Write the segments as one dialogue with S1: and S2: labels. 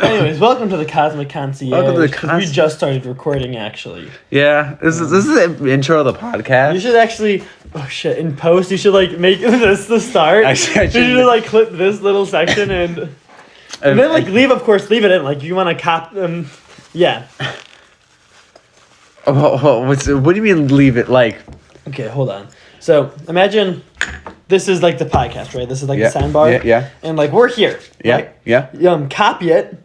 S1: Anyways, welcome to the Cosmic Concierge.
S2: Welcome to the
S1: we just started recording, actually.
S2: Yeah, this is the intro of the podcast.
S1: You should actually, in post, you should make this the start. You should clip this little section and then leave it in. You want to yeah.
S2: What do you mean leave it
S1: Okay, hold on. So imagine this is the podcast, right? This is the soundbar.
S2: Yeah.
S1: And we're here.
S2: Yeah.
S1: Right?
S2: Yeah.
S1: Copy it,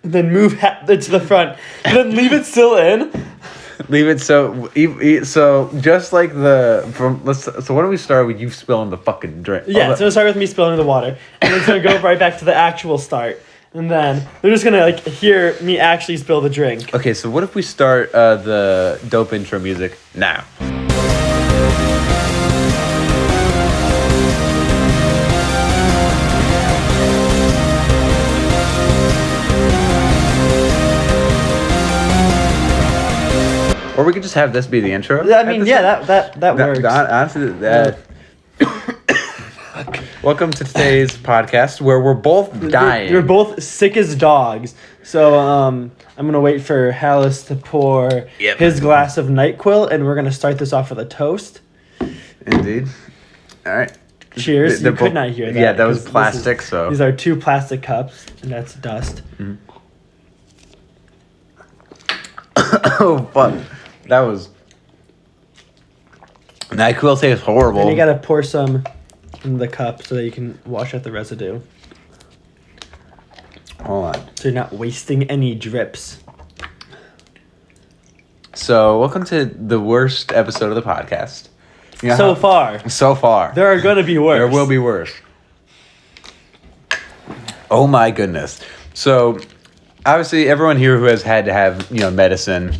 S1: then move it to the front, and then leave it still in.
S2: Leave it so just like so why don't we start with you spilling the fucking drink?
S1: Yeah, it's gonna start with me spilling the water, and then it's gonna go right back to the actual start. And then they're just gonna hear me actually spill the drink.
S2: Okay, so what if we start the dope intro music now? Or we could just have this be the intro.
S1: I mean, that works.
S2: Honestly, welcome to today's podcast where we're both dying.
S1: We're both sick as dogs. So I'm gonna wait for Hallis to pour his glass of NyQuil, and we're gonna start this off with a toast.
S2: Indeed. All right.
S1: Cheers. You could not hear that.
S2: Yeah, that was plastic.
S1: These are 2 plastic cups, and that's dust.
S2: Mm-hmm. Oh fuck! That was. NyQuil tastes horrible.
S1: And you gotta pour some in the cup so that you can wash out the residue.
S2: Hold on.
S1: So you're not wasting any drips.
S2: So, welcome to the worst episode of the podcast. You know
S1: So far. There are gonna be worse.
S2: There will be worse. Oh my goodness. So, obviously, everyone here who has had to have, medicine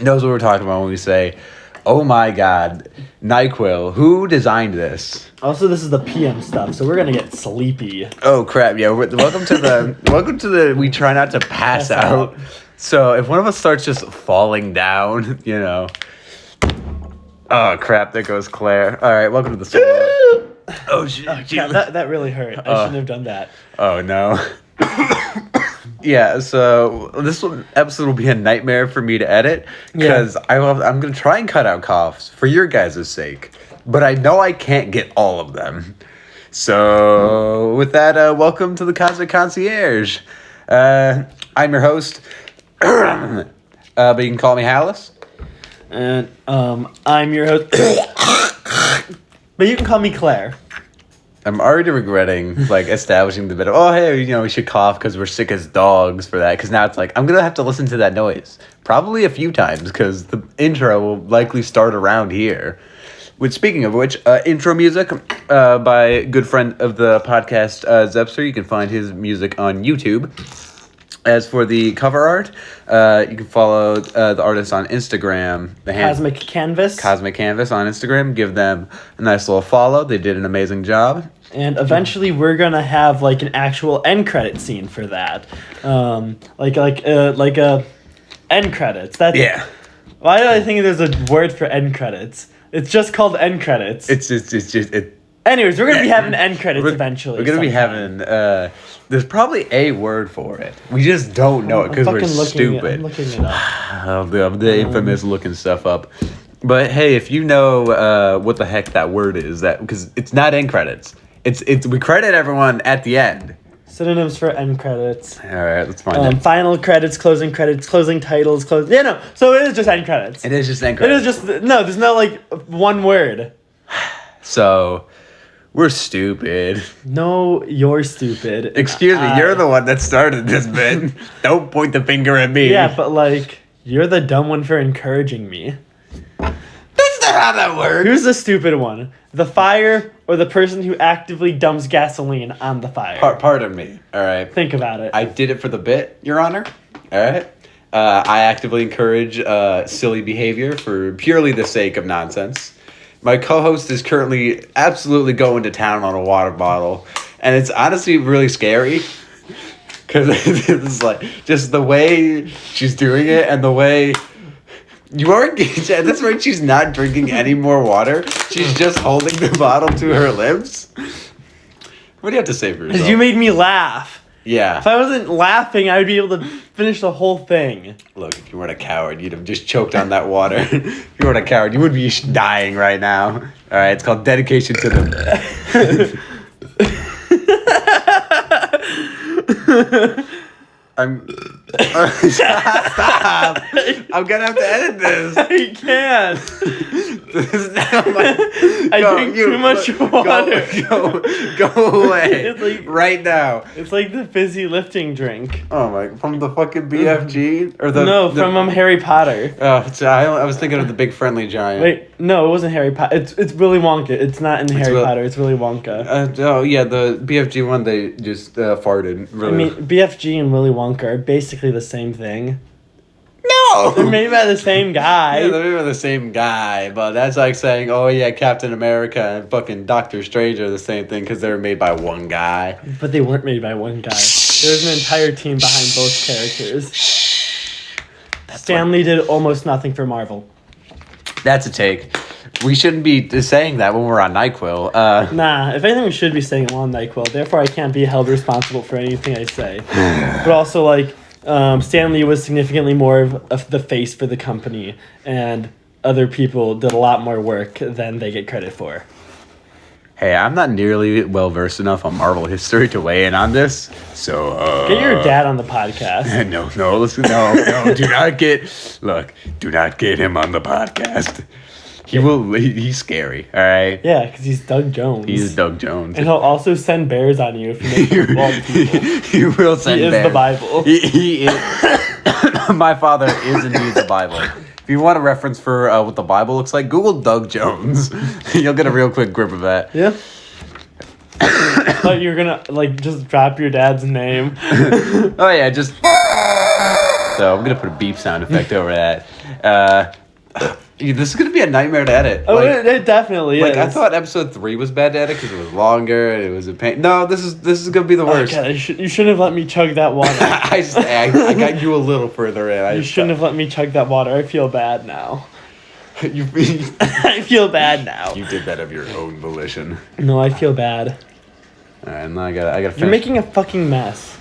S2: knows what we're talking about when we say, oh my god, NyQuil. Who designed this?
S1: Also, this is the PM stuff, so we're gonna get sleepy.
S2: Oh crap! Yeah, welcome to the. We try not to pass out. So if one of us starts just falling down, Oh crap! There goes Claire. All right, welcome to the solo. Oh shit!
S1: That really hurt. I shouldn't have done that.
S2: Oh no. Yeah, so this episode will be a nightmare for me to edit because I'm going to try and cut out coughs for your guys' sake, but I know I can't get all of them. So with that, welcome to the Cosmic Concierge. I'm your host, but you can call me Hallis.
S1: And I'm your host, but you can call me Claire.
S2: I'm already regretting establishing the bit of, we should cough because we're sick as dogs for that. Because now it's I'm going to have to listen to that noise probably a few times because the intro will likely start around here. Which, speaking of which, intro music by a good friend of the podcast, Zepster. You can find his music on YouTube. As for the cover art, you can follow the artist on Instagram.
S1: Cosmic Canvas
S2: on Instagram. Give them a nice little follow. They did an amazing job.
S1: And eventually we're going to have an actual end credit scene for that. Like a end credits. Why do I think there's a word for end credits? It's just called end credits. Anyways, we're going to be having end credits eventually.
S2: We're going to be having... there's probably a word for it. We just don't know it because we're stupid.
S1: I'm looking it up.
S2: The infamous looking stuff up. But hey, if you know what the heck that word is, because it's not end credits. It's we credit everyone at the end.
S1: Synonyms for end credits.
S2: All right, let's find it.
S1: Final credits, closing titles, So it is just end credits.
S2: It is just end credits.
S1: It is just there's no one word.
S2: So, we're stupid.
S1: No, you're stupid.
S2: Excuse me, you're the one that started this bit. Don't point the finger at me.
S1: Yeah, but you're the dumb one for encouraging me.
S2: That's not how that works.
S1: Who's the stupid one? The fire or the person who actively dumps gasoline on the fire?
S2: Pardon me, all right?
S1: Think about it.
S2: I did it for the bit, Your Honor, all right? I actively encourage silly behavior for purely the sake of nonsense. My co-host is currently absolutely going to town on a water bottle, and it's honestly really scary because it's just the way she's doing it and the way You aren't. That's right. She's not drinking any more water. She's just holding the bottle to her lips. What do you have to say for yourself?
S1: You made me laugh.
S2: Yeah.
S1: If I wasn't laughing, I would be able to finish the whole thing.
S2: Look, if you weren't a coward, you'd have just choked on that water. If you weren't a coward, you would be dying right now. All right, it's called dedication to the... Stop! I'm gonna have to edit this.
S1: I can't.
S2: This is not my...
S1: I drink too much water.
S2: Go away.
S1: It's like,
S2: right now.
S1: It's like the fizzy lifting drink.
S2: Oh my... From the fucking BFG? Or
S1: from Harry Potter.
S2: Oh, I was thinking of the Big Friendly Giant.
S1: Wait, no, it wasn't Harry Potter. It's Willy Wonka. It's not in Harry Potter. It's Willy Wonka.
S2: Oh yeah, the BFG one they just farted. Really.
S1: I mean, BFG and Willy Wonka are basically the same thing.
S2: No!
S1: They're made by the same guy.
S2: Yeah, they're made by the same guy, but that's like saying, oh yeah, Captain America and fucking Doctor Strange are the same thing because they're made by one guy.
S1: But they weren't made by one guy. There was an entire team behind both characters. Stan Lee did almost nothing for Marvel.
S2: That's a take. We shouldn't be saying that when we're on NyQuil.
S1: Nah, if anything, we should be saying it on NyQuil. Therefore, I can't be held responsible for anything I say. But also, like, Stan Lee was significantly more of the face for the company, and other people did a lot more work than they get credit for.
S2: Hey, I'm not nearly well versed enough on Marvel history to weigh in on this, so
S1: get your dad on the podcast.
S2: Do not get him on the podcast. He's scary, all right?
S1: Yeah, because he's Doug Jones.
S2: He's Doug Jones.
S1: And he'll also send bears on you if you make him bald people.
S2: He will send bears.
S1: He is the Bible.
S2: He is. My father is indeed the Bible. If you want a reference for what the Bible looks like, Google Doug Jones. You'll get a real quick grip of that.
S1: Yeah. But you're gonna, like, just drop your dad's name.
S2: Oh, yeah, just... So I'm gonna put a beep sound effect over that. This is gonna be a nightmare to edit.
S1: Oh, it definitely is.
S2: I thought episode 3 was bad to edit because it was longer and it was a pain. No, this is gonna be the worst.
S1: Okay, you shouldn't have let me chug that water.
S2: I got you a little further in.
S1: You shouldn't have let me chug that water. I feel bad now.
S2: I
S1: feel bad now.
S2: You did that of your own volition.
S1: No, I feel bad.
S2: All right, now I gotta finish.
S1: You're making a fucking mess.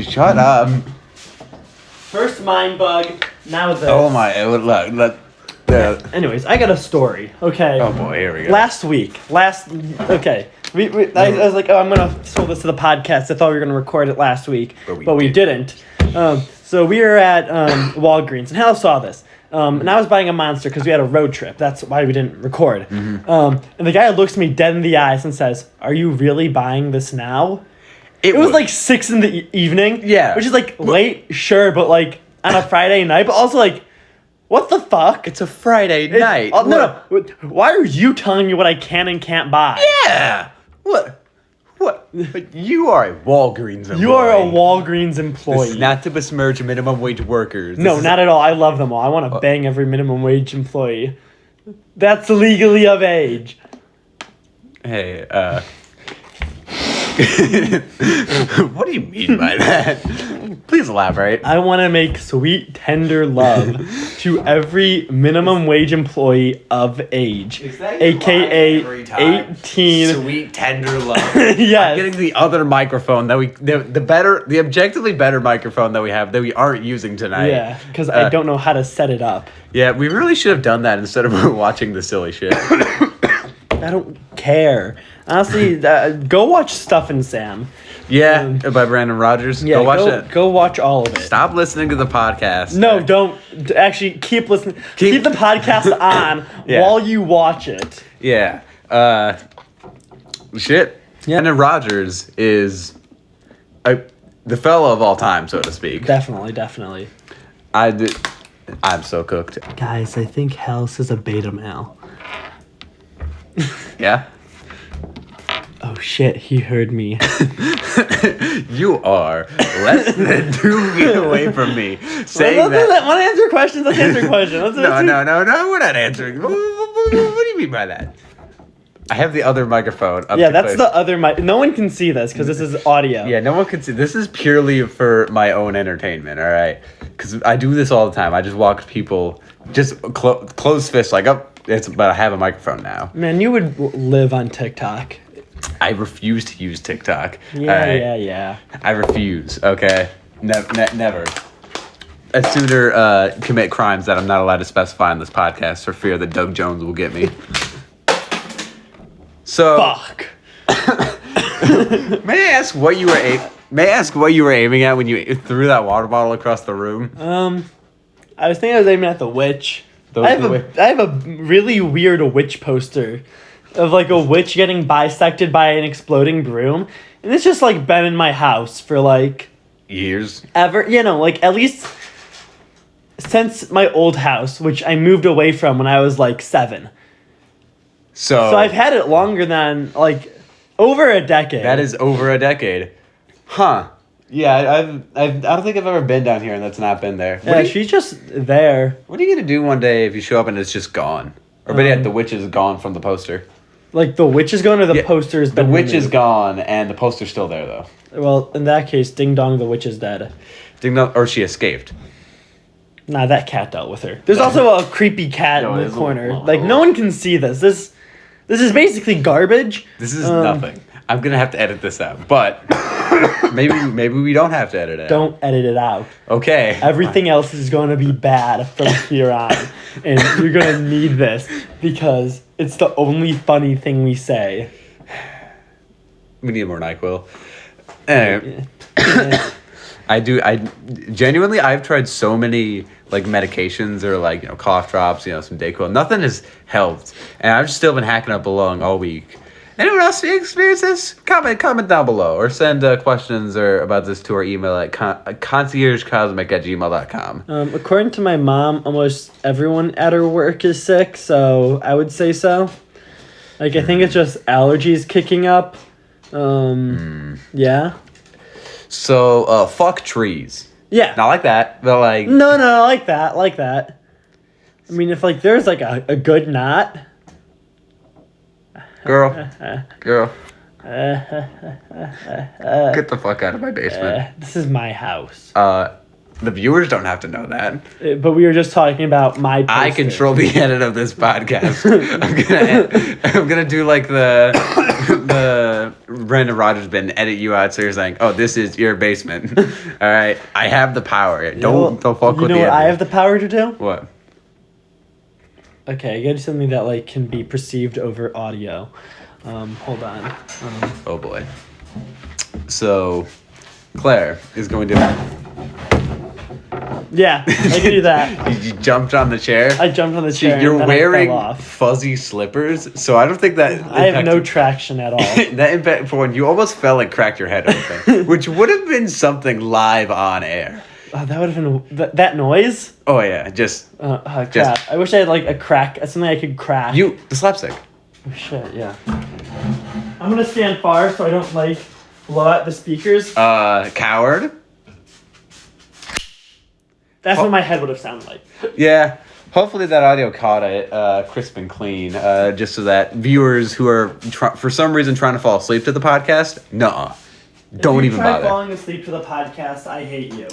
S2: Shut up.
S1: First mind bug, now this.
S2: Oh my! Look.
S1: Anyways, I got a story. Okay.
S2: Oh boy, here we go.
S1: Okay. I was like, oh, I'm gonna throw this to the podcast. I thought we were gonna record it last week, but we didn't. So we were at Walgreens, and Hal saw this. And I was buying a Monster because we had a road trip. That's why we didn't record.
S2: Mm-hmm.
S1: And the guy looks me dead in the eyes and says, "Are you really buying this now?" It was like 6 in the evening.
S2: Yeah.
S1: Which is like late, sure, but like on a Friday night, but also like, what the fuck?
S2: It's a Friday night.
S1: No. Why are you telling me what I can and can't buy?
S2: Yeah. What? You are a Walgreens employee.
S1: You are a Walgreens employee.
S2: This is not to besmirch minimum wage workers.
S1: No, not at all. I love them all. I want to bang every minimum wage employee. That's legally of age.
S2: Hey, what do you mean by that? Please elaborate.
S1: I want to make sweet, tender love to every minimum wage employee of age, aka 18.
S2: Sweet, tender love.
S1: Yes.
S2: I'm getting the other microphone the objectively better microphone that we have that we aren't using tonight.
S1: Yeah, because I don't know how to set it up.
S2: Yeah, we really should have done that instead of watching the silly shit.
S1: I don't care. Honestly, go watch Stuff and Sam.
S2: Yeah, by Brandon Rogers.
S1: Yeah,
S2: go watch it.
S1: Go watch all of it.
S2: Stop listening to the podcast.
S1: No, don't. Actually, keep listening. Keep the podcast on while you watch it.
S2: Yeah. Shit. Yeah. Brandon Rogers is the fella of all time, so to speak.
S1: Definitely.
S2: I'm so cooked.
S1: Guys, I think House is a beta male.
S2: Yeah?
S1: Oh shit, he heard me.
S2: You are less than 2 feet away from me. Saying
S1: Want to answer questions? Let's answer questions.
S2: No, we're not answering. What do you mean by that? I have the other microphone up.
S1: Yeah, that's the other mic. No one can see this because this is audio.
S2: Yeah, no one can see. This is purely for my own entertainment, all right? Because I do this all the time. I just walk people, just close fists, like, but I have a microphone now.
S1: Man, you would live on TikTok.
S2: I refuse to use TikTok.
S1: Yeah.
S2: I refuse. Okay, never. I'd sooner commit crimes that I'm not allowed to specify on this podcast for fear that Doug Jones will get me. So,
S1: Fuck.
S2: May I ask what you were aiming at when you threw that water bottle across the room?
S1: I was thinking I was aiming at the witch. I have a really weird witch poster of like a witch getting bisected by an exploding broom, and it's just like been in my house for like
S2: years.
S1: Ever, like at least since my old house, which I moved away from when I was like 7. So I've had it longer than like over a decade.
S2: That is over a decade, huh? Yeah, I don't think I've ever been down here and that's not been there.
S1: She's just there.
S2: What are you gonna do one day if you show up and it's just gone? Or better yet, the witch is gone from the poster.
S1: Like the witch is gone or the poster is been
S2: The witch
S1: removed?
S2: is gone and the poster's still there though.
S1: Well, in that case, ding dong, the witch is dead.
S2: Ding dong, or she escaped.
S1: Nah, that cat dealt with her. There's also a creepy cat in the corner. Like no one can see this. This is basically garbage.
S2: This is nothing. I'm gonna have to edit this out, but maybe we don't have to edit it.
S1: Don't edit it out.
S2: Okay.
S1: Everything else is going to be bad from here on, and you're gonna need this because it's the only funny thing we say.
S2: We need more NyQuil. Anyway. I genuinely, I've tried so many like medications or like cough drops, some Dayquil. Nothing has helped, and I've still been hacking up along all week. Anyone else experience this? Comment down below or send questions or about this to our email at ConciergeCosmic@gmail.com.
S1: According to my mom, almost everyone at her work is sick, so I would say so. Like I think it's just allergies kicking up. Yeah.
S2: So fuck trees.
S1: Yeah.
S2: Not like that, but like
S1: No, like that. I mean, if like there's like a good knot.
S2: Girl. Get the fuck out of my basement.
S1: This is my house.
S2: The viewers don't have to know that.
S1: But we were just talking about my poster.
S2: I control the edit of this podcast. I'm gonna do like the Brandon Rogers bit and edit you out so you're saying, oh, this is your basement. All right, I have the power. Don't fuck with the
S1: You know what I have the power to do?
S2: What?
S1: Okay, I gotta do something that like can be perceived over audio. Hold on.
S2: Oh boy. So, Claire is going to.
S1: Yeah, I can do that.
S2: You jumped on the chair.
S1: I jumped on the chair.
S2: You're
S1: and then
S2: wearing
S1: I fell off.
S2: fuzzy slippers, so I don't think that.
S1: I have no traction at all.
S2: That impact for when you almost fell and cracked your head open, which would have been something live on air.
S1: That would have been that noise.
S2: Oh yeah, just
S1: crap. I wish I had like a crack, something I could crack.
S2: the slapstick.
S1: Oh, shit, yeah. I'm gonna stand far so I don't like blow out the speakers.
S2: Coward.
S1: That's what my head would have sounded like.
S2: Yeah. Hopefully that audio caught it crisp and clean, just so that viewers who are for some reason trying to fall asleep to the podcast, don't even bother.
S1: If you try falling asleep to the podcast, I hate you.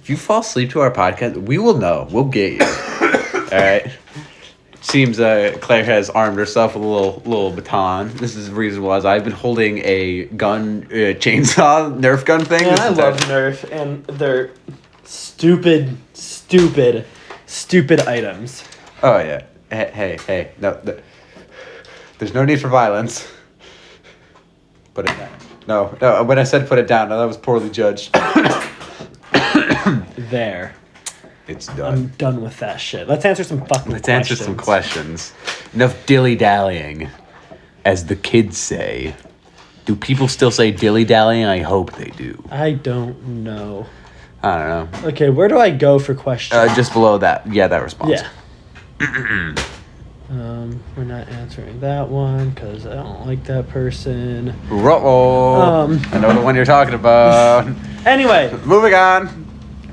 S2: If you fall asleep to our podcast, we will know. We'll get you. All right. Seems Claire has armed herself with a little baton. This is the reason why I've been holding a gun, chainsaw, Nerf gun thing.
S1: Yeah, I love Nerf and their stupid items.
S2: Oh yeah. Hey. No, there's no need for violence. Put it down. No. When I said put it down, that was poorly judged.
S1: There.
S2: It's done.
S1: I'm done with that shit. Let's answer some fucking
S2: questions. Answer some questions. Enough dilly-dallying, as the kids say. Do people still say dilly-dallying? I hope they do.
S1: I don't know.
S2: I don't know.
S1: Okay, where do I go for questions?
S2: Just below that. Yeah, that response.
S1: Yeah. We're not answering that one because I don't like that person.
S2: I know the one you're talking about.
S1: Anyway.
S2: Moving on.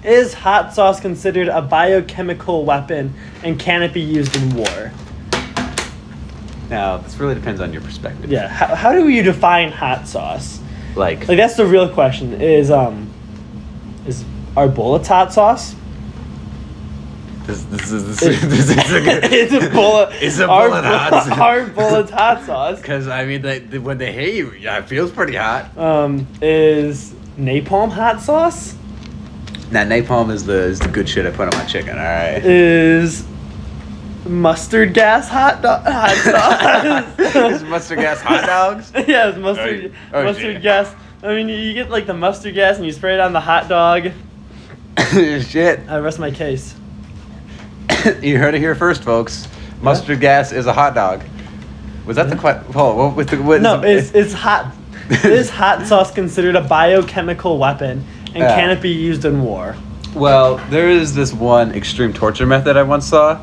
S1: Is hot sauce considered a biochemical weapon, and can it be used in war?
S2: Now, this really depends on your perspective.
S1: Yeah. How do you define hot sauce?
S2: Like
S1: that's the real question. Is our bullets hot sauce?
S2: This is a good.
S1: It's a bullet.
S2: It's a bullet hot sauce.
S1: Our bullet's hot sauce.
S2: Because I mean, when they hit you, yeah, it feels pretty hot.
S1: Is napalm hot sauce?
S2: Now napalm is the good shit I put on my chicken. All right.
S1: Is mustard gas hot sauce?
S2: Is mustard gas hot dogs?
S1: Yeah, it's mustard
S2: shit.
S1: gas. I mean, you get like the mustard gas and you spray it on the hot dog.
S2: Shit.
S1: I rest my case.
S2: You heard it here first, folks. Mustard gas is a hot dog. Was that the question? Oh,
S1: No, it's hot. Is hot sauce considered a biochemical weapon, and can it be used in war?
S2: Well, there is this one extreme torture method I once saw,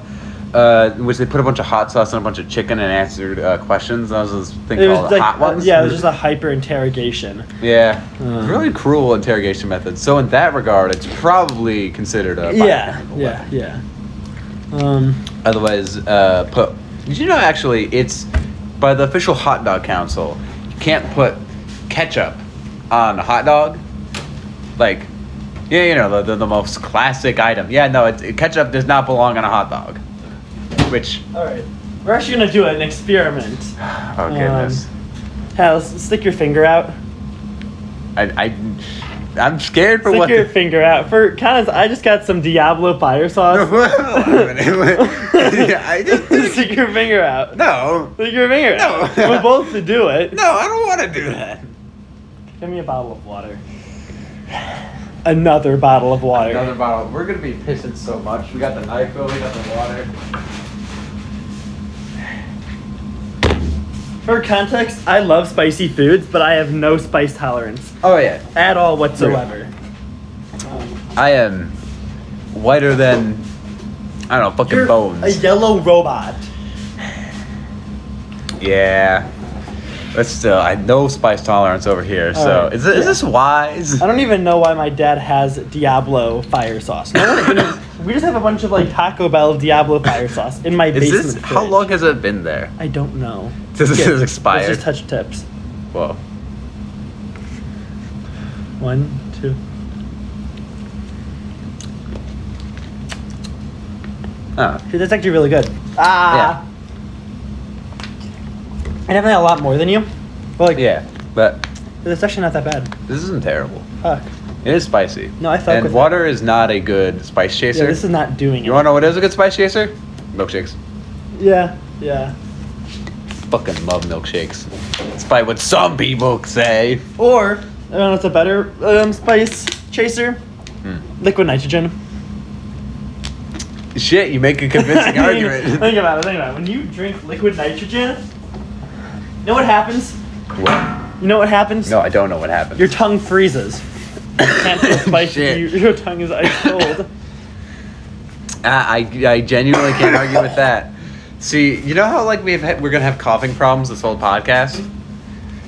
S2: in which they put a bunch of hot sauce on a bunch of chicken and answered questions. That was this thing called
S1: like,
S2: hot ones.
S1: Yeah, it was just a hyper interrogation.
S2: Yeah, really cruel interrogation method. So in that regard, it's probably considered a biochemical weapon.
S1: Yeah.
S2: Otherwise, did you know actually it's by the official hot dog council, you can't put ketchup on a hot dog. Like, yeah, you know, the most classic item. Yeah, no, ketchup does not belong on a hot dog. Which.
S1: All right, we're actually gonna do an experiment.
S2: Oh goodness.
S1: Let's stick your finger out.
S2: I'm scared for
S1: Stick
S2: what.
S1: your finger out. For kind of, I just got some Diablo fire sauce.
S2: I just
S1: Stick your finger out.
S2: no.
S1: Stick your finger out.
S2: No.
S1: We're both to do it.
S2: No, I don't want to do that.
S1: Give me a bottle of water. Another bottle of water.
S2: Another bottle. We're gonna be pissing so much. We got the NyQuil. We got the water.
S1: For context, I love spicy foods, but I have no spice tolerance
S2: Oh yeah.
S1: at all whatsoever.
S2: I am whiter than I don't know, fucking
S1: You're
S2: bones.
S1: a yellow robot.
S2: Yeah. But still, I have no spice tolerance over here. So
S1: right.
S2: is this wise?
S1: I don't even know why my dad has Diablo fire sauce. We just have a bunch of like Taco Bell Diablo fire sauce in my basement.
S2: How
S1: fridge.
S2: long has it been there?
S1: I don't know.
S2: This is expired.
S1: Let's just touch tips.
S2: Whoa.
S1: 1, 2.
S2: Oh.
S1: Dude, that's actually really good.
S2: Yeah.
S1: I definitely have a lot more than you. But like,
S2: Yeah, but
S1: it's actually not that bad.
S2: this isn't terrible.
S1: Fuck.
S2: It is spicy.
S1: No, I fuck
S2: And
S1: with
S2: water is not a good spice chaser.
S1: Yeah, this is not doing it.
S2: You want to know what is a good spice chaser? Milkshakes.
S1: Yeah.
S2: Fucking love milkshakes. Despite what some people say.
S1: Or, I don't know what's a better spice chaser? Liquid nitrogen.
S2: Shit, you make a convincing argument.
S1: Think about it. When you drink liquid nitrogen, you know what happens?
S2: What?
S1: You know what happens?
S2: No, I don't know what happened.
S1: Your tongue freezes. You can't feel spice.
S2: Shit.
S1: Your tongue is ice cold.
S2: I genuinely can't argue with that. See, you know how like we're gonna have coughing problems this whole podcast?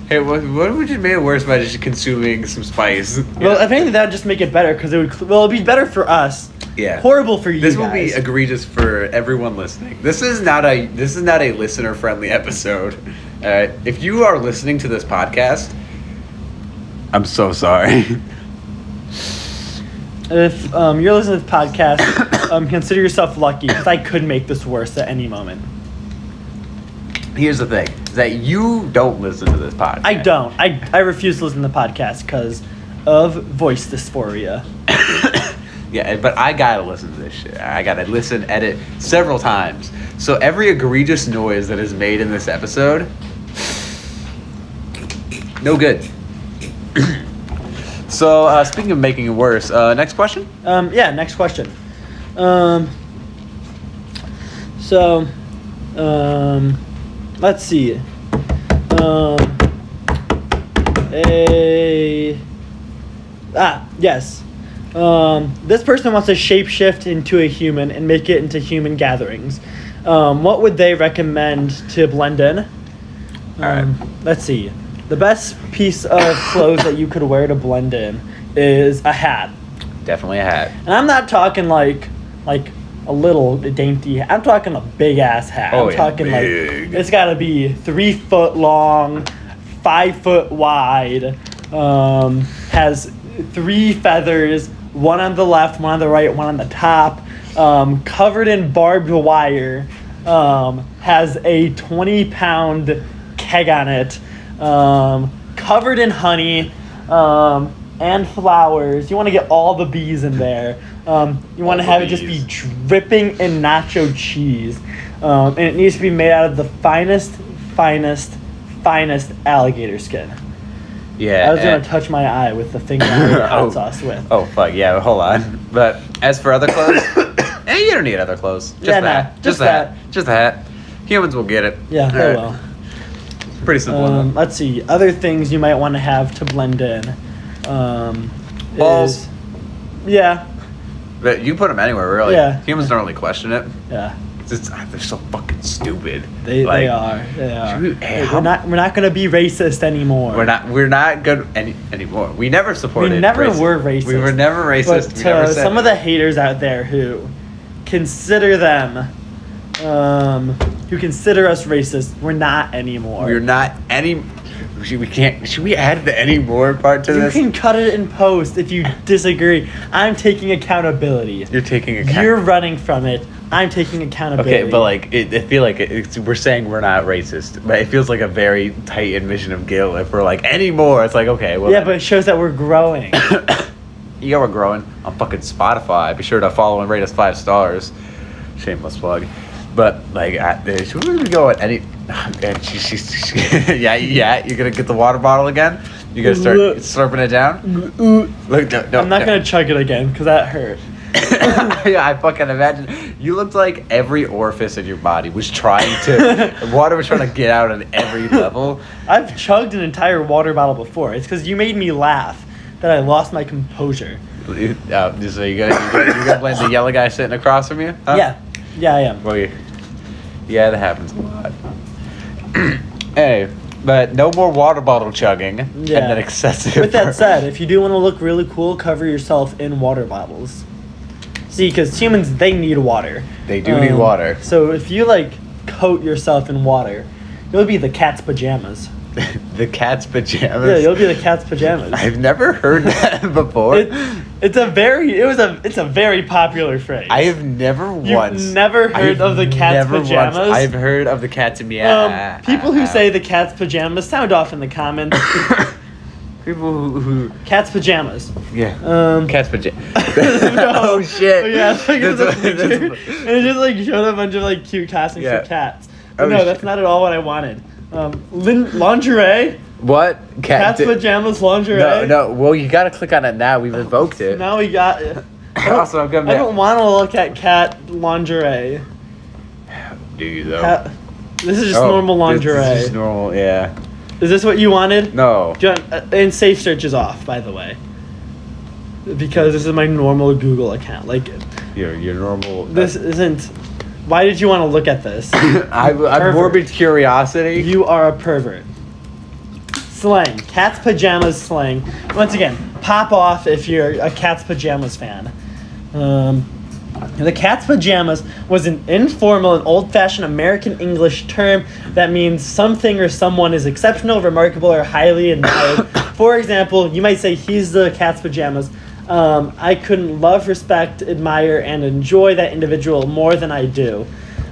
S2: Hey, what would you make it worse by just consuming some spice?
S1: Well, I think that would just make it better because it'd be better for us.
S2: Yeah.
S1: Horrible for you
S2: This
S1: guys.
S2: will be egregious for everyone listening. This is not a listener friendly episode. If you are listening to this podcast, I'm so sorry.
S1: If you're listening to this podcast, consider yourself lucky because I could make this worse at any moment.
S2: Here's the thing: is that you don't listen to this podcast.
S1: I don't. I refuse to listen to the podcast because of voice dysphoria.
S2: Yeah, but I gotta listen to this shit. I gotta listen, edit several times. So every egregious noise that is made in this episode, no good. So speaking of making it worse, next question.
S1: Next question. Let's see. Yes. This person wants to shapeshift into a human and make it into human gatherings. What would they recommend to blend in?
S2: Alright.
S1: Let's see. The best piece of clothes that you could wear to blend in is a hat.
S2: Definitely a hat.
S1: And I'm not talking like a little dainty. I'm talking a big ass hat.
S2: Oh,
S1: I'm talking
S2: big.
S1: like it's got to be 3 foot long, 5 foot wide. Has 3 feathers, one on the left, one on the right, one on the top. covered in barbed wire, has a 20-pound keg on it, covered in honey, and flowers. You want to get all the bees in there. You want to have it just be dripping in nacho cheese. And it needs to be made out of the finest alligator skin.
S2: Yeah.
S1: I was going to touch my eye with the thing I made hot sauce with.
S2: Oh, fuck. Yeah, hold on. But as for other clothes, you don't need other clothes. Just that. Humans will get it.
S1: Yeah, they will.
S2: Pretty simple.
S1: Let's see. Other things you might want to have to blend in.
S2: Balls.
S1: Yeah.
S2: But you put them anywhere, really.
S1: Yeah.
S2: Humans don't really question it.
S1: Yeah.
S2: They're so fucking stupid.
S1: They are. We're not gonna be racist anymore.
S2: We're not good anymore. We never supported.
S1: We never were racist.
S2: We were never racist.
S1: But
S2: we never said
S1: some of the haters out there who consider them, who consider us racist, we're not anymore.
S2: We're not any. Should we add the any more part to this?
S1: You can cut it in post if you disagree. I'm taking accountability.
S2: You're taking accountability.
S1: You're running from it. I'm taking accountability.
S2: Okay, but like, I feel like we're saying we're not racist, but it feels like a very tight admission of guilt. If we're like anymore, it's like okay, well.
S1: Yeah, but it shows that we're growing.
S2: Yeah, we're growing on fucking Spotify. Be sure to follow and rate us 5 stars. Shameless plug. But like, should we really go at any? Yeah. You're gonna get the water bottle again. You're gonna start slurping it down. Look, no.
S1: I'm not gonna chug it again because that hurt.
S2: Yeah, I fucking imagine you looked like every orifice in your body was trying to water was trying to get out at every level.
S1: I've chugged an entire water bottle before. It's because you made me laugh that I lost my composure.
S2: So you gonna blame the yellow guy sitting across from you? Huh?
S1: Yeah, I am.
S2: Well, yeah, that happens a lot. Hey, but no more water bottle chugging and then excessive.
S1: With that said, if you do want to look really cool, cover yourself in water bottles. See, because humans, they need water.
S2: They do need water.
S1: So if you, like, coat yourself in water, you'll be the cat's pajamas.
S2: The cat's pajamas?
S1: Yeah, you'll be the cat's pajamas.
S2: I've never heard that before.
S1: It's a very popular phrase.
S2: I have never once.
S1: You've never heard of the cat's pajamas?
S2: I've heard of the cat's meow.
S1: People who say the cat's pajamas, sound off in the comments.
S2: People who
S1: cat's pajamas.
S2: Yeah. Cat's pajamas.
S1: No.
S2: Oh shit.
S1: Yeah, it's like and it just like showed a bunch of like cute costumes for cats. But no, that's not at all what I wanted. Lingerie.
S2: What?
S1: Cat's pajamas lingerie.
S2: No. Well, you gotta click on it now. We've invoked it.
S1: Now we got it.
S2: Also, I'm coming.
S1: I don't want to look at cat lingerie.
S2: Do you though?
S1: This is just normal lingerie.
S2: This is just normal, yeah.
S1: Is this what you wanted?
S2: No.
S1: And safe search is off, by the way. Because this is my normal Google account. Like
S2: your normal.
S1: This isn't. Why did you want to look at this?
S2: I'm morbid curiosity.
S1: You are a pervert. Slang. Cat's pajamas slang. Once again, pop off if you're a cat's pajamas fan. The cat's pajamas was an informal and old-fashioned American English term that means something or someone is exceptional, remarkable, or highly admired. For example, you might say he's the cat's pajamas. I couldn't love, respect, admire, and enjoy that individual more than I do.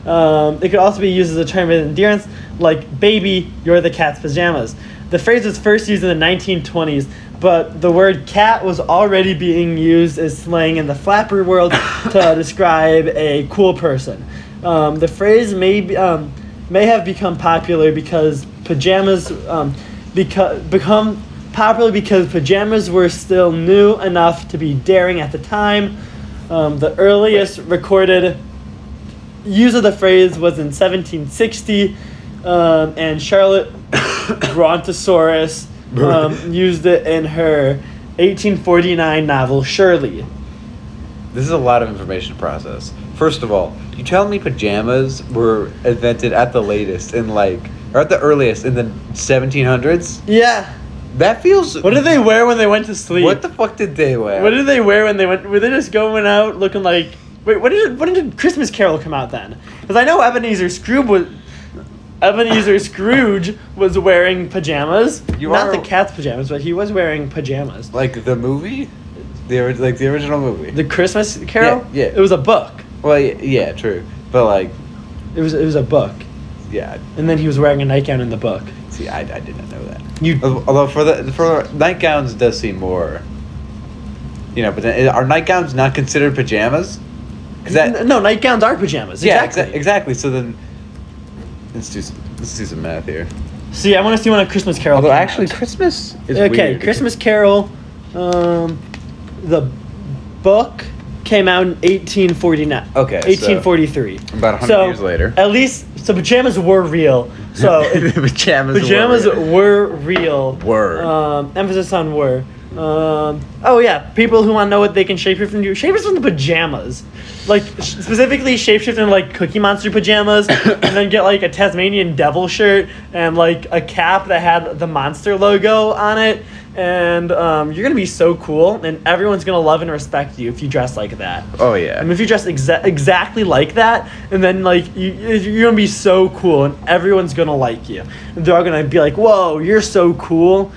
S1: It could also be used as a term of endearance, like, baby, you're the cat's pajamas. The phrase was first used in the 1920s, but the word cat was already being used as slang in the flapper world to describe a cool person. The phrase may have become popular because pajamas become popular because pajamas were still new enough to be daring at the time. The earliest recorded use of the phrase was in 1760, and Charlotte Brontosaurus used it in her 1849 novel Shirley.
S2: This is a lot of information to process. First of all, you tell me pajamas were invented at the latest or at the earliest in the 1700s?
S1: Yeah.
S2: That feels...
S1: What did they wear when they went to sleep?
S2: What the fuck did they wear?
S1: What did they wear when they went... Were they just going out looking like... Wait, when did Christmas Carol come out then? Because I know Ebenezer Scrooge was wearing pajamas. Not the cat's pajamas, but he was wearing pajamas.
S2: Like the movie? The original movie.
S1: The Christmas Carol?
S2: Yeah.
S1: It was a book.
S2: Well, yeah, true. But like,
S1: It was a book,
S2: yeah.
S1: and then he was wearing a nightgown in the book.
S2: See, I did not know that.
S1: You
S2: Although for nightgowns does seem more. But then, are nightgowns not considered pajamas?
S1: No, nightgowns are pajamas.
S2: Yeah,
S1: Exactly.
S2: exactly. So then, let's do some math here.
S1: See, I want to see when A Christmas Carol.
S2: Although
S1: came
S2: actually,
S1: out.
S2: Christmas is
S1: okay.
S2: weird.
S1: Christmas Carol, the book came out in 1849.
S2: Okay,
S1: 1843.
S2: So about 100 years later.
S1: At least, so pajamas were real. So
S2: pajamas
S1: were real.
S2: Were.
S1: Emphasis on were. Oh yeah, people who want to know what they can shapeshift into. Shapeshift into pajamas, like specifically shapeshift into like Cookie Monster pajamas, and then get like a Tasmanian devil shirt and like a cap that had the monster logo on it, and you're gonna be so cool, and everyone's gonna love and respect you if you dress like that.
S2: Oh yeah.
S1: And if you dress exactly like that, and then like you're gonna be so cool, and everyone's gonna like you. And they're all gonna be like, "Whoa, you're so cool."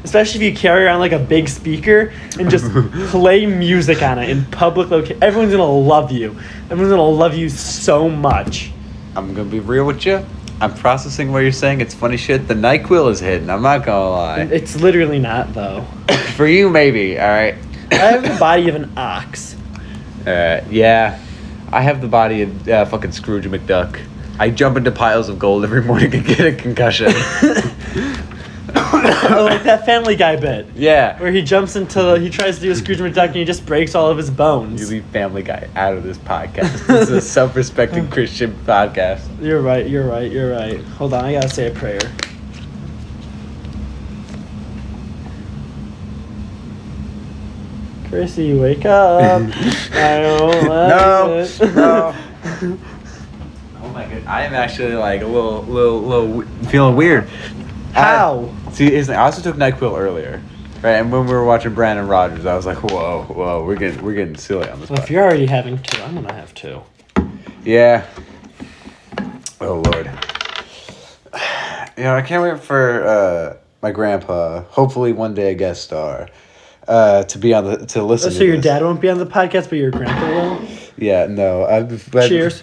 S1: Especially if you carry around like a big speaker and just play music on it in public location. Everyone's gonna love you. Everyone's gonna love you so much.
S2: I'm gonna be real with you. I'm processing what you're saying. It's funny shit. The NyQuil is hidden. I'm not gonna lie.
S1: It's literally not though.
S2: For you, maybe. All right.
S1: I have the body of an ox.
S2: Yeah. I have the body of fucking Scrooge McDuck. I jump into piles of gold every morning and get a concussion.
S1: Like that Family Guy bit.
S2: Yeah.
S1: Where he tries to do a Scrooge McDuck and he just breaks all of his bones.
S2: You leave Family Guy out of this podcast. This is a self-respecting Christian podcast.
S1: You're right. Hold on, I gotta say a prayer. Chrissy, wake up. I don't like it.
S2: No. Oh my god. I am actually like a little feeling weird.
S1: How?
S2: I also took NyQuil earlier, right? And when we were watching Brandon Rogers, I was like, whoa, we're getting silly on this.
S1: Well, if you're already having two, I'm gonna have two.
S2: Yeah. Oh Lord. I can't wait for my grandpa, hopefully one day a guest star, to be on to listen.
S1: So your dad won't be on the podcast, but your grandpa will.
S2: Yeah. No.
S1: Cheers.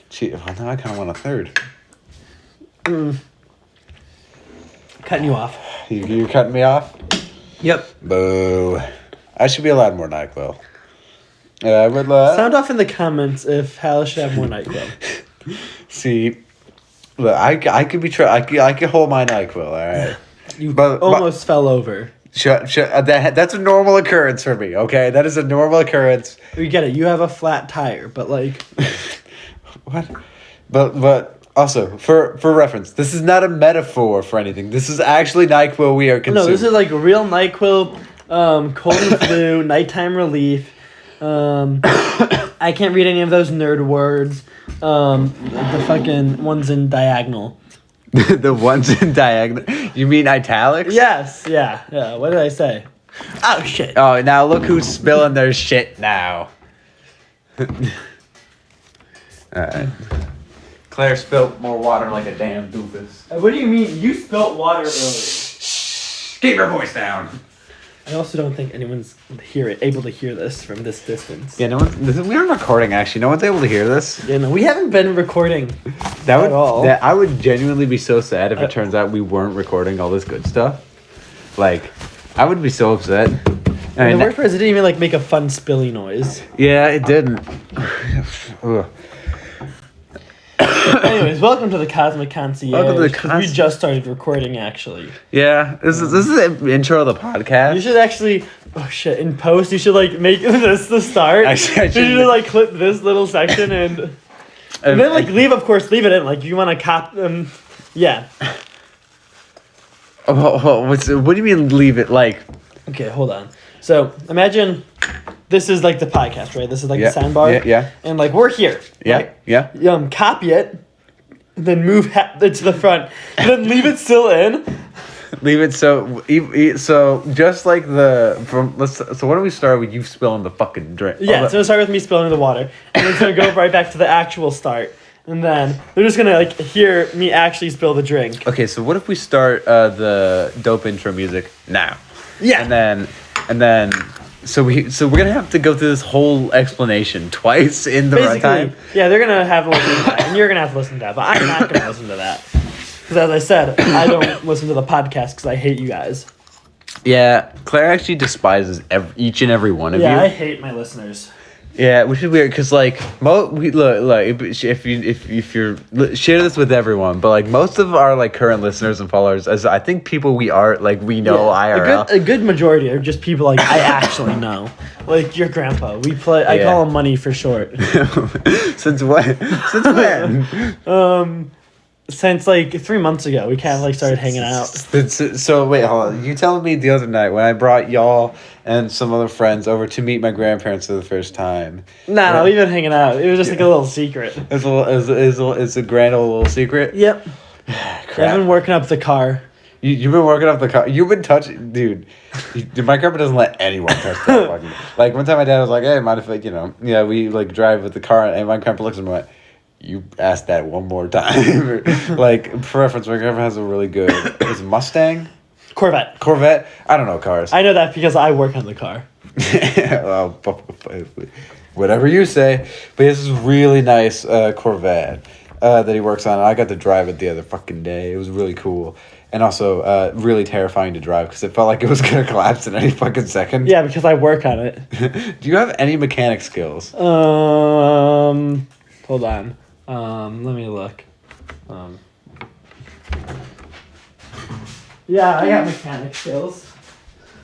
S2: Cheers. Now I kind of want a third.
S1: Cutting you off.
S2: You're cutting me off?
S1: Yep.
S2: Boo. I should be allowed more NyQuil.
S1: Sound off in the comments if Hal should have more NyQuil.
S2: See, look, I could be I could hold my NyQuil, all right?
S1: You almost fell over.
S2: That's a normal occurrence for me, okay? That is a normal occurrence.
S1: We get it. You have a flat tire, but like...
S2: What? But... Also, for reference, this is not a metaphor for anything. This is actually NyQuil we are consuming.
S1: No, this is like real NyQuil, cold and flu, nighttime relief. I can't read any of those nerd words. The fucking ones in diagonal.
S2: The ones in diagonal? You mean italics?
S1: Yes, yeah. What did I say? Oh, shit.
S2: Oh, now look who's spilling their shit now. Alright. Claire spilt more water like a damn doofus.
S1: What do you mean? You spilt water earlier.
S2: Shh. Keep your voice down.
S1: I also don't think anyone's able to hear this from this distance.
S2: Yeah, we aren't recording actually. No one's able to hear this.
S1: Yeah, no, we haven't been recording at all.
S2: I would genuinely be so sad if it turns out we weren't recording all this good stuff. Like, I would be so upset.
S1: And the worst part is it didn't even like make a fun spilly noise.
S2: Yeah, it didn't.
S1: Anyways, welcome to the Cosmic Concierge.
S2: Welcome to the
S1: we just started recording, actually.
S2: Yeah, this is the intro of the podcast.
S1: You should actually, in post, you should like make this the start. You should like clip this little section and then like leave it in. Like you want to cop them, yeah.
S2: What do you mean leave it like?
S1: Okay, hold on. So imagine this is like the podcast, right? This is like the soundbar.
S2: Yeah.
S1: And like we're here.
S2: Yeah.
S1: Right?
S2: Yeah.
S1: Copy it, then move it to the front, and then leave it still in.
S2: Leave it so just like so why don't we start with you spilling the fucking drink?
S1: Yeah, it's gonna start with me spilling the water, and then it's gonna go right back to the actual start, and then they're just gonna like hear me actually spill the drink.
S2: Okay, so what if we start the dope intro music now?
S1: Yeah.
S2: And then So we're gonna have to go through this whole explanation twice in the right time.
S1: Yeah, they're gonna have to listen to that, and you're gonna have to listen to that. But I'm not gonna listen to that because, as I said, I don't listen to the podcast because I hate you guys.
S2: Yeah, Claire actually despises each and every one of you.
S1: Yeah, I hate my listeners.
S2: Yeah, which is weird because like if you're share this with everyone, but like most of our like current listeners and followers, as I think people we know IRL.
S1: A good majority are just people like I actually know, like your grandpa. I call him Money for short.
S2: Since when? Since when?
S1: Since like 3 months ago, we kind of like started hanging out.
S2: So wait, hold on. You telling me the other night when I brought y'all and some other friends over to meet my grandparents for the first time?
S1: No, we've been hanging out. It was just like a little secret.
S2: It's a grand old little secret.
S1: Yep.
S2: Crap.
S1: I've been working up the car.
S2: You've been working up the car. You've been touching, dude. My grandpa doesn't let anyone touch that fucking. Like one time, my dad was like, "Hey, mind if we like drive with the car?" And my grandpa looks at me and went, "You asked that one more time." Like, for reference, my grandpa has a really good... Is it Mustang?
S1: Corvette.
S2: I don't know cars.
S1: I know that because I work on the car.
S2: Well, whatever you say. But he has this really nice Corvette that he works on. I got to drive it the other fucking day. It was really cool. And also really terrifying to drive because it felt like it was going to collapse in any fucking second.
S1: Yeah, because I work on it.
S2: Do you have any mechanic skills?
S1: Hold on. Let me look. Yeah, I got mechanic skills.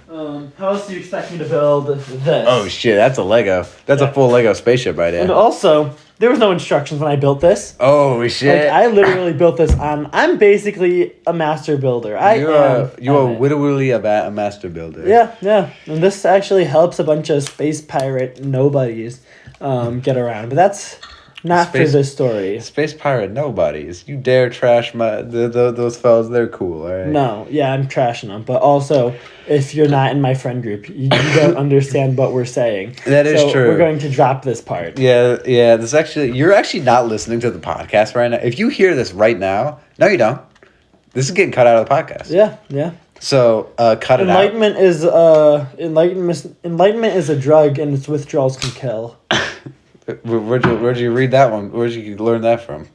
S1: How else do you expect me to build this?
S2: Oh shit, that's a Lego. That's a full Lego spaceship right there.
S1: And also, there was no instructions when I built this.
S2: Oh shit.
S1: Like, I literally built this on... I'm basically a master builder.
S2: You're literally a master builder.
S1: Yeah. And this actually helps a bunch of space pirate nobodies get around. But that's... Not for this story.
S2: Space pirate nobodies. You dare trash those fellas? They're cool, all right?
S1: No, yeah, I'm trashing them. But also, if you're not in my friend group, you don't understand what we're saying.
S2: That is true.
S1: We're going to drop this part.
S2: Yeah. You're actually not listening to the podcast right now. If you hear this right now, no, you don't. This is getting cut out of the podcast.
S1: Yeah.
S2: So cut it out.
S1: Enlightenment is a drug, and its withdrawals can kill.
S2: Where'd you read that one? Where'd you learn that from?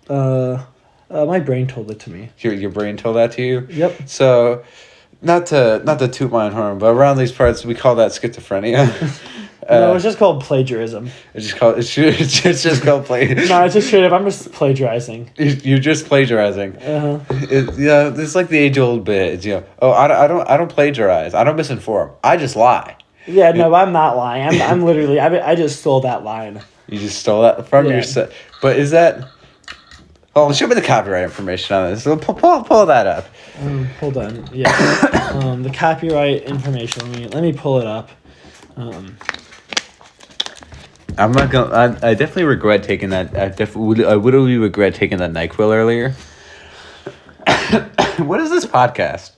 S1: My brain told it to me.
S2: Your brain told that to you?
S1: Yep.
S2: So, not to toot my own horn, but around these parts we call that schizophrenia.
S1: No, it's just called plagiarism.
S2: It's just called plagiarism.
S1: No, it's just straight up. I'm just plagiarizing.
S2: You're just plagiarizing. It's like the age-old bit. It's, I don't plagiarize. I don't misinform. I just lie.
S1: Yeah, no, I'm not lying. I'm literally. I just stole that line.
S2: You just stole that from yourself. But is that... Oh, show me the copyright information on this. So pull that up.
S1: Hold on. Yeah. The copyright information. Let me pull it up.
S2: I'm not gonna... I definitely regret taking that... I would regret taking that NyQuil earlier. What is this podcast?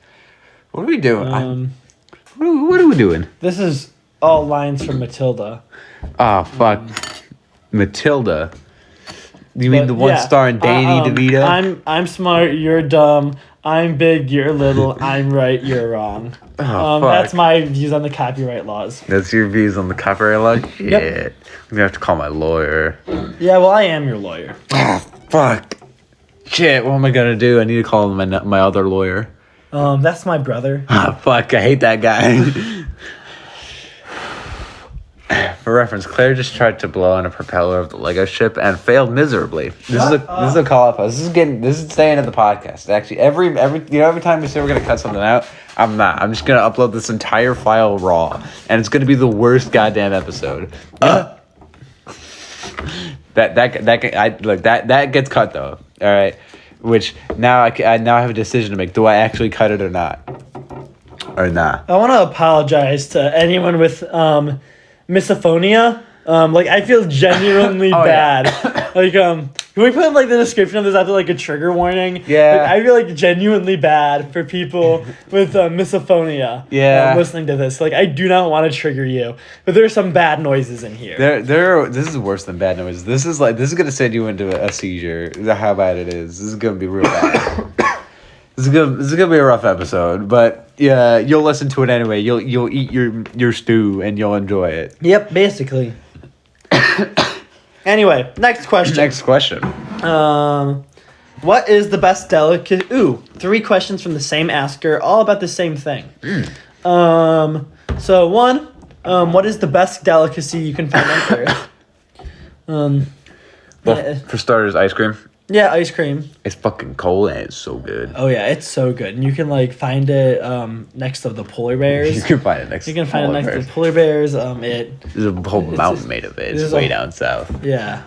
S2: What are we doing? What are we doing?
S1: This is all lines from Matilda.
S2: Oh, fuck. Matilda. You mean the one starring Danny DeVito?
S1: I'm smart, you're dumb. I'm big, you're little. I'm right, you're wrong.
S2: Oh, fuck.
S1: That's my views on the copyright laws.
S2: That's your views on the copyright law? Shit.
S1: Yep.
S2: I'm gonna have to call my lawyer.
S1: Yeah, well, I am your lawyer.
S2: Oh, fuck. Shit, what am I gonna do? I need to call my other lawyer.
S1: That's my brother.
S2: Oh, fuck, I hate that guy. For reference, Claire just tried to blow on a propeller of the Lego ship and failed miserably. This is a call out post. This is staying at the podcast. Actually, every time we say we're gonna cut something out, I'm not. I'm just gonna upload this entire file raw, and it's gonna be the worst goddamn episode. That gets cut though. All right, which now I have a decision to make. Do I actually cut it or not? Or not?
S1: I want to apologize to anyone with Misophonia. I feel genuinely bad. Can we put in the description of this after a trigger warning?
S2: Yeah.
S1: I feel genuinely bad for people with misophonia.
S2: Yeah.
S1: Listening to this, I do not want to trigger you, but there are some bad noises in here.
S2: This is worse than bad noises. This is gonna send you into a seizure. How bad it is. This is gonna be real bad. This is gonna be a rough episode, but yeah, you'll listen to it anyway. You'll eat your stew and you'll enjoy it.
S1: Yep, basically. Anyway, next question.
S2: Next question.
S1: What is the best delicacy? Ooh, 3 questions from the same asker, all about the same thing. So 1, what is the best delicacy you can find on Earth?
S2: Well, for starters, ice cream.
S1: Yeah, ice cream.
S2: It's fucking cold and it's so good.
S1: Oh yeah, it's so good, and you can like find it next to the polar bears.
S2: You can find it next.
S1: You can find it next to the polar bears.
S2: There's a whole mountain made of it. It's way down south.
S1: Yeah,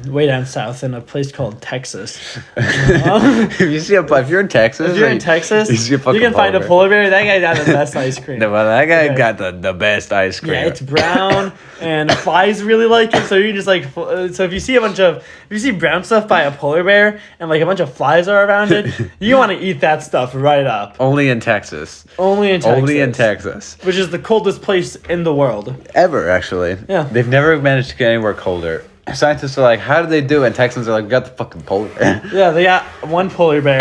S1: way down south in a place called Texas.
S2: If you're in Texas, you
S1: can find a polar bear. That guy got the best ice cream.
S2: No, well, that guy got the best ice cream.
S1: Yeah, it's brown and flies really like it. So you just like so if you see brown stuff by a polar bear and like a bunch of flies are around it, you want to eat that stuff right up.
S2: Only in Texas.
S1: Only in
S2: Texas.
S1: Which is the coldest place in the world.
S2: Ever, actually.
S1: Yeah.
S2: They've never managed to get anywhere colder. Scientists are like, how do they do it? And Texans are like, we got the fucking polar bear.
S1: Yeah, they got one polar bear,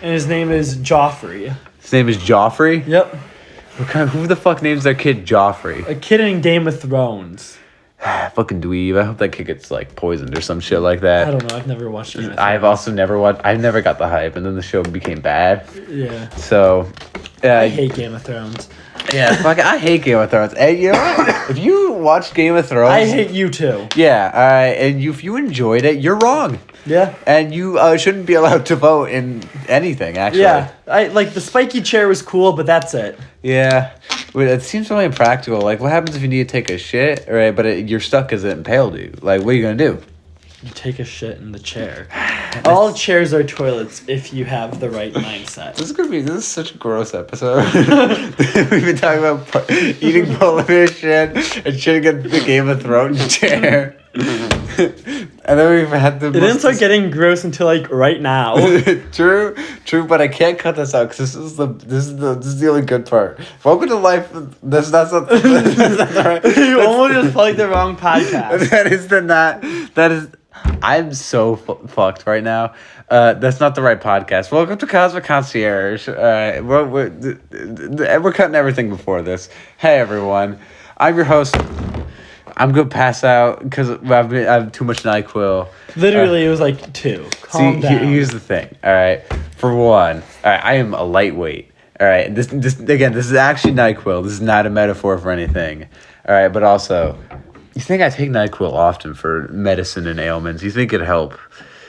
S1: and his name is Joffrey.
S2: His name is Joffrey?
S1: Yep.
S2: Who the fuck names their kid Joffrey?
S1: A kid in Game of Thrones.
S2: Fucking dweeb. I hope that kid gets like poisoned or some shit like that.
S1: I don't know. I've never watched it.
S2: I've also never watched. I never got the hype, and then the show became bad.
S1: Yeah.
S2: So,
S1: I hate Game of Thrones.
S2: Yeah, fuck. I hate Game of Thrones. And you know what? If you watch Game of Thrones,
S1: I hate you too.
S2: Yeah. All right. And if you enjoyed it, you're wrong.
S1: Yeah.
S2: And you shouldn't be allowed to vote in anything. Actually.
S1: Yeah. I like the spiky chair was cool, but that's it.
S2: Yeah. It seems really impractical. Like, what happens if you need to take a shit, right? But you're stuck because it impaled you. Like, what are you gonna do?
S1: You take a shit in the chair. All chairs are toilets if you have the right mindset.
S2: This is such a gross episode. We've been talking about eating polar bear shit and shitting in the Game of Thrones chair. And then we've had the.
S1: It didn't start getting gross until like right now.
S2: True, but I can't cut this out because this is the only good part. Welcome to life. That's not right.
S1: You almost just plugged the wrong podcast.
S2: That is. I'm so fucked right now. That's not the right podcast. Welcome to Cosmic Concierge. We're cutting everything before this. Hey everyone, I'm your host. I'm gonna pass out because I have too much NyQuil.
S1: Literally, it was like 2. Calm down.
S2: Here's the thing. All right, for one, all right, I am a lightweight. All right, this is actually NyQuil. This is not a metaphor for anything. All right, but also. You think I take NyQuil often for medicine and ailments? You think it'd help?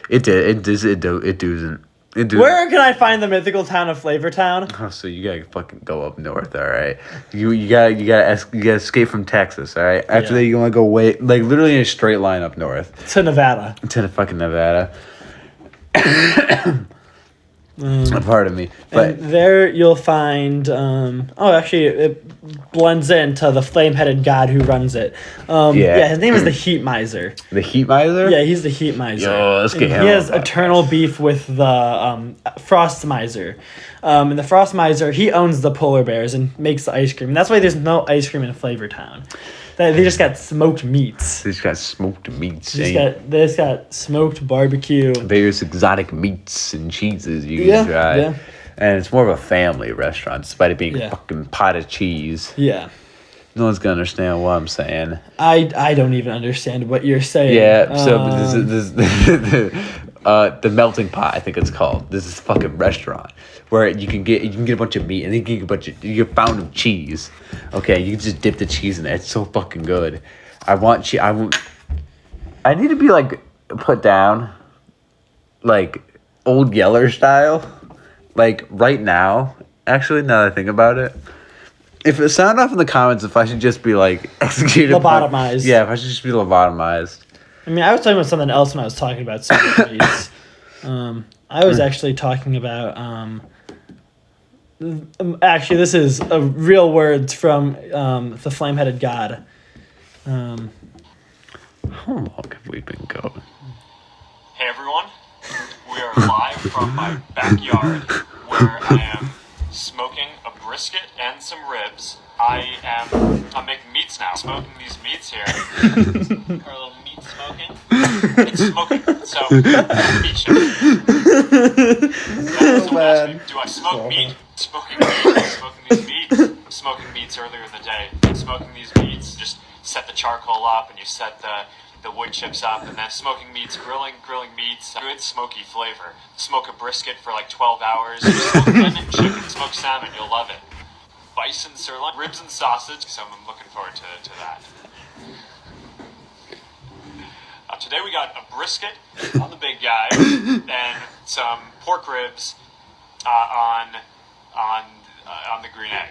S2: It doesn't.
S1: Where can I find the mythical town of Flavortown?
S2: Oh, so you gotta fucking go up north, all right? You gotta escape from Texas, all right? After that, you wanna go literally in a straight line up north
S1: to Nevada.
S2: To fucking Nevada. Pardon me, but
S1: and there you'll find. Actually, it blends into the flame-headed god who runs it. His name is the Heat Miser.
S2: The Heat Miser?
S1: Yeah, he's the Heat Miser.
S2: Yo, let's get him.
S1: He has eternal beef with the Frost Miser. And the Frost Miser, he owns the polar bears and makes the ice cream. And that's why there's no ice cream in Flavortown. They just got smoked meats.
S2: They just got smoked meats.
S1: They just got smoked barbecue.
S2: Various exotic meats and cheeses you can try. Yeah. And it's more of a family restaurant, despite it being a fucking pot of cheese.
S1: Yeah.
S2: No one's gonna understand what I'm saying.
S1: I don't even understand what you're saying.
S2: Yeah, so this the melting pot, I think it's called. This is a fucking restaurant where you can get a bunch of meat and then you can get you get pound of cheese. Okay, you can just dip the cheese in there. It's so fucking good. I need to be like put down, like Old Yeller style, like right now. Actually, now that I think about it. If it sound off in the comments, if I should just be like executed,
S1: lobotomized.
S2: Yeah, if I should just be lobotomized.
S1: I mean, I was talking about something else when I was talking about meats. I was actually talking about. Actually, this is real words from the flame-headed god.
S2: How long have we been going?
S3: Hey everyone, we are live from my backyard where I am smoking a brisket and some ribs. I'm making meats now, smoking these meats here. Our little meat smoking? It's smoking. So, meat shift. Do I smoke meat? Smoking meat. Smoking these meats. Smoking meats earlier in the day. Smoking these meats, just set the charcoal up and you set the wood chips up, and then smoking meats, grilling meats, good smoky flavor. Smoke a brisket for like 12 hours. Smoke lemon chicken, smoke salmon, you'll love it. Bison sirloin, ribs and sausage, so I'm looking forward to that. Today we got a brisket on the big guy and some pork ribs on the green egg.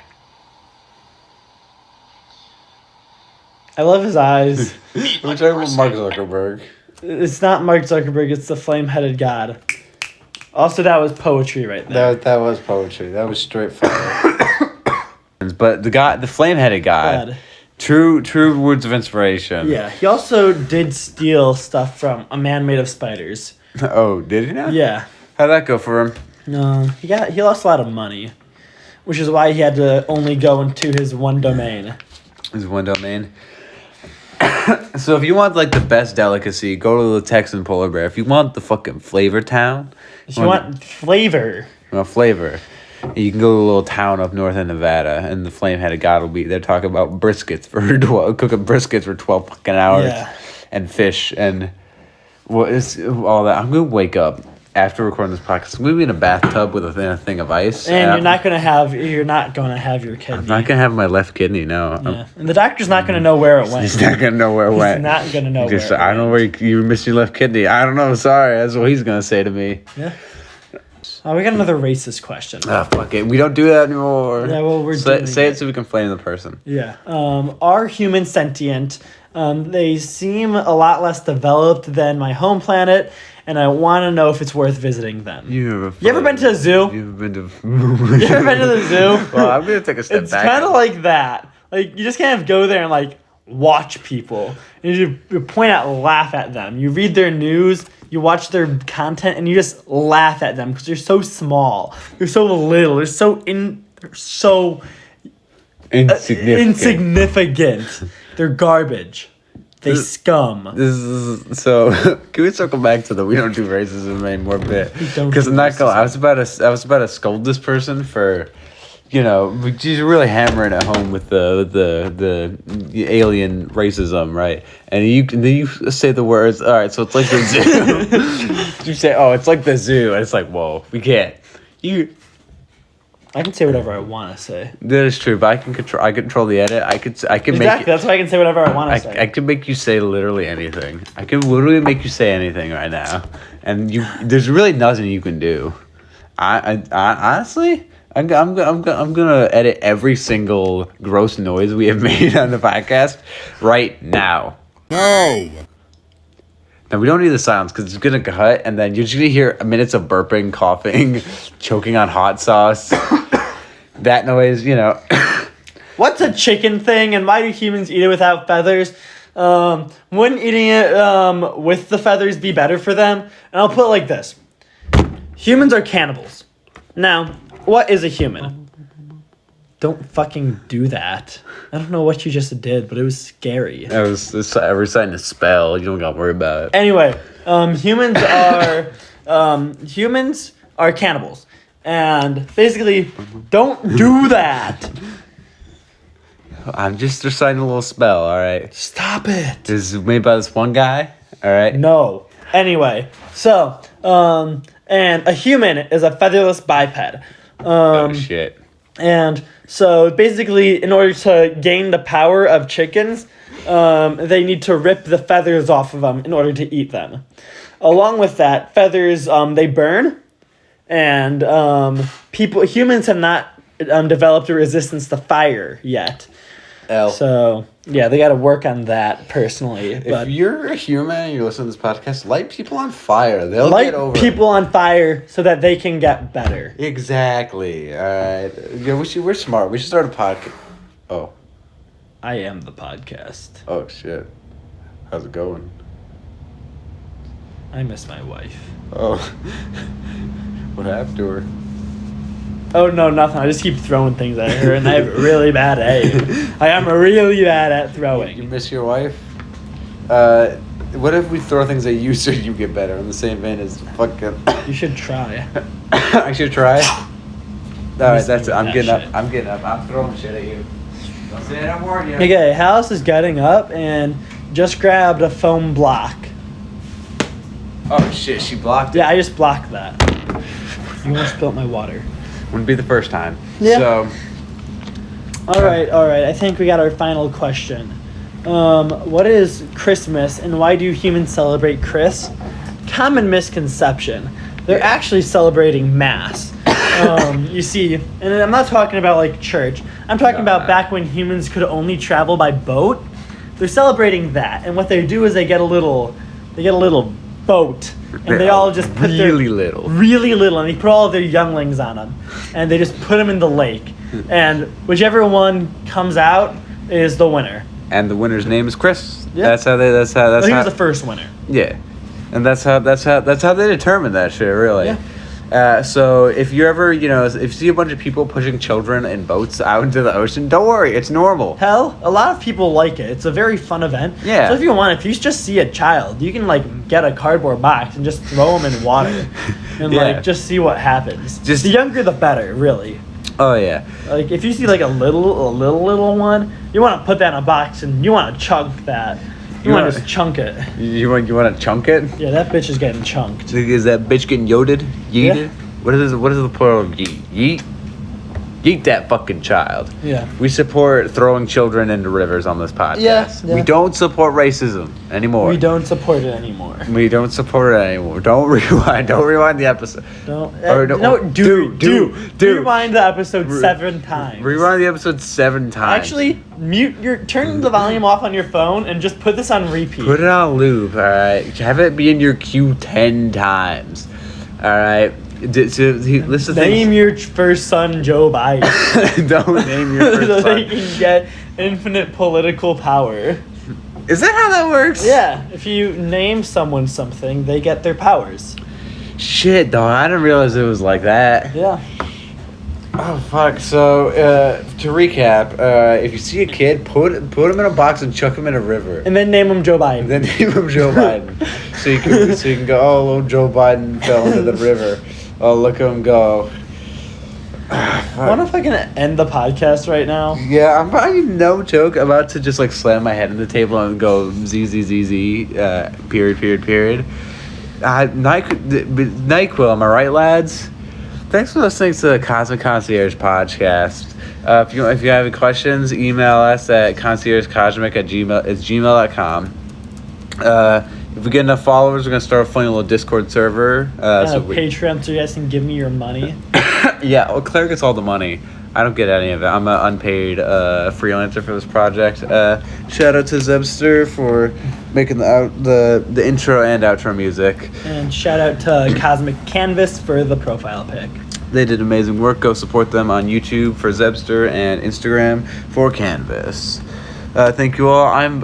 S1: I love his eyes.
S2: We're talking about Mark Zuckerberg.
S1: It's not Mark Zuckerberg, it's the flame-headed god. Also, that was poetry right there.
S2: That was poetry. That was straight fire. But the flame-headed god. True words of inspiration.
S1: Yeah, he also did steal stuff from a man made of spiders.
S2: Oh, did he now?
S1: Yeah.
S2: How'd that go for him?
S1: No, he lost a lot of money, which is why he had to only go into his one domain.
S2: His one domain. So if you want like the best delicacy, go to the Texan polar bear. If you want the fucking flavor town,
S1: If you want flavor,
S2: you can go to a little town up north in Nevada, and the flame-headed god will be there talking about briskets cooking briskets for 12 fucking hours, and fish and what is all that. I'm gonna wake up after recording this podcast. I'm gonna be in a bathtub with a thing of ice,
S1: and you're not gonna have your kidney.
S2: I'm not gonna have my left kidney. No,
S1: yeah. And the doctor's not gonna know where it went.
S2: He's not gonna know where it went.
S1: He's not gonna know where.
S2: I don't know where you missed your left kidney. I don't know. Sorry, that's what he's gonna say to me.
S1: Yeah. Oh, we got another racist question.
S2: Oh, fuck it. We don't do that anymore.
S1: Yeah, well,
S2: say it so we can flame the person.
S1: Yeah. Are humans sentient? They seem a lot less developed than my home planet, and I want to know if it's worth visiting them. You ever been to a zoo?
S2: You've been to...
S1: You ever been to the zoo?
S2: Well, I'm going to take a step
S1: it's
S2: back.
S1: It's kind of like that. Like, you just kind of go there and, like, watch people. And you point at and laugh at them. You read their news, you watch their content, and you just laugh at them because they're so small. They're so little. They're so insignificant. They're garbage. They scum.
S2: So can we circle back to the we don't do racism anymore bit? Because I'm not gonna lie, I was about to scold this person for, she's really hammering at home with the alien racism, right? And then you say the words, all right, so it's like the zoo. You say, oh, it's like the zoo, and it's like, whoa, we can't.
S1: I can say whatever I want to say.
S2: That is true, but I control the edit. I can
S1: exactly.
S2: make.
S1: That's why I can say whatever I want to say.
S2: I can make you say literally anything. I can literally make you say anything right now, and there's really nothing you can do. I honestly, I'm gonna edit every single gross noise we have made on the podcast right now.
S4: No.
S2: Now, we don't need the silence because it's going to cut, and then you're just going to hear minutes of burping, coughing, choking on hot sauce. That noise,
S1: What's a chicken thing, and why do humans eat it without feathers? Wouldn't eating it with the feathers be better for them? And I'll put it like this. Humans are cannibals. Now, what is a human? Don't fucking do that. I don't know what you just did, but it was scary.
S2: I was reciting a spell. You don't got to worry about it.
S1: Anyway, humans are cannibals, and basically, don't do that.
S2: I'm just reciting a little spell. All right.
S1: Stop it.
S2: This is made by this one guy. All right.
S1: No. Anyway, so and a human is a featherless biped.
S2: Oh shit.
S1: And so basically, in order to gain the power of chickens, they need to rip the feathers off of them in order to eat them. Along with that, feathers they burn, and humans have not developed a resistance to fire yet. So yeah, they got to work on that personally. But
S2: if you're a human and you're listening to this podcast, light people on fire. They'll get over.
S1: Light people on fire so that they can get better.
S2: Exactly. All right. Yeah, we're smart. We should start a podcast. Oh.
S1: I am the podcast.
S2: Oh shit. How's it going?
S1: I miss my wife.
S2: Oh. What happened to her?
S1: Oh, no, nothing. I just keep throwing things at her, and I have really bad aim. I am really bad at throwing.
S2: You miss your wife? What if we throw things at you so you get better in the same vein as fucking...
S1: You should try.
S2: I should try? Alright, that's it. I'm
S1: that
S2: getting up.
S1: shit.
S2: I'm getting up. I'm throwing shit at you. Don't say I don't warn you.
S1: Okay, Hallis is getting up and just grabbed a foam block.
S2: Oh shit, she blocked it.
S1: Yeah, I just blocked that. You almost spilt my water.
S2: Wouldn't be the first time.
S1: Yeah.
S2: So...
S1: All right. I think we got our final question. What is Christmas and why do humans celebrate Chris? Common misconception. They're actually celebrating Mass. You see, and I'm not talking about like church. I'm talking about back when humans could only travel by boat. They're celebrating that, and what they do is they get a little boat, and they all just put
S2: really little,
S1: and they put all of their younglings on them, and they just put them in the lake, and whichever one comes out is the winner.
S2: And the winner's name is Chris.
S1: Yeah.
S2: That's how.
S1: He was the first winner.
S2: Yeah, and that's how they determine that shit. Really.
S1: Yeah.
S2: So if you ever, if you see a bunch of people pushing children in boats out into the ocean, don't worry, it's normal.
S1: Hell, a lot of people like it. It's a very fun event.
S2: Yeah.
S1: So if you just see a child, you can like get a cardboard box and just throw them in water, and
S2: Yeah.
S1: like just see what happens.
S2: Just-
S1: the younger the better, really.
S2: Oh yeah.
S1: Like if you see like a little one, you want to put that in a box and you want to chunk that. You want to just chunk it.
S2: You want to chunk it?
S1: Yeah, that bitch is getting chunked.
S2: Is that bitch getting yoded? Yeeted?
S1: Yeah.
S2: What is the plural of yeet? Yeet? Yeet that fucking child.
S1: Yeah.
S2: We support throwing children into rivers on this podcast.
S1: Yeah.
S2: We don't support racism anymore.
S1: We don't support it anymore.
S2: We don't support it anymore. Don't rewind. Don't rewind the episode.
S1: Don't.
S2: Or
S1: Do rewind the episode 7 times.
S2: Rewind the episode 7 times.
S1: Actually, turn the volume off on your phone and just put this on repeat.
S2: Put it on loop, alright? Have it be in your queue 10 times. Alright? Listen.
S1: Name your first son Joe Biden.
S2: Don't name your first
S1: So
S2: son.
S1: they can get infinite political power.
S2: Is that how that works?
S1: Yeah, if you name someone something, they get their powers.
S2: Shit, dog. I didn't realize it was like that.
S1: Yeah.
S2: Oh, fuck. So, to recap, if you see a kid, put him in a box and chuck him in a river.
S1: And then name him Joe Biden.
S2: And then name him Joe Biden. so you can go, oh, little Joe Biden fell into the river. Oh, look at him go.
S1: I wonder if I can end the podcast right now.
S2: Yeah, I'm probably, no joke, about to just, like, slam my head on the table and go ZZZZ, period. NyQuil, am I right, lads? Thanks for listening to the Cosmic Concierge podcast. If you have any questions, email us at ConciergeCosmic@gmail.com. If we get enough followers, we're going to start a funny little Discord server.
S1: Patreon, so you guys can give me your money.
S2: Yeah, well, Claire gets all the money. I don't get any of it. I'm an unpaid freelancer for this project. Shout out to Zebster for making the intro and outro music.
S1: And shout out to Cosmic Canvas for the profile pic.
S2: They did amazing work. Go support them on YouTube for Zebster and Instagram for Canvas. Thank you all. I'm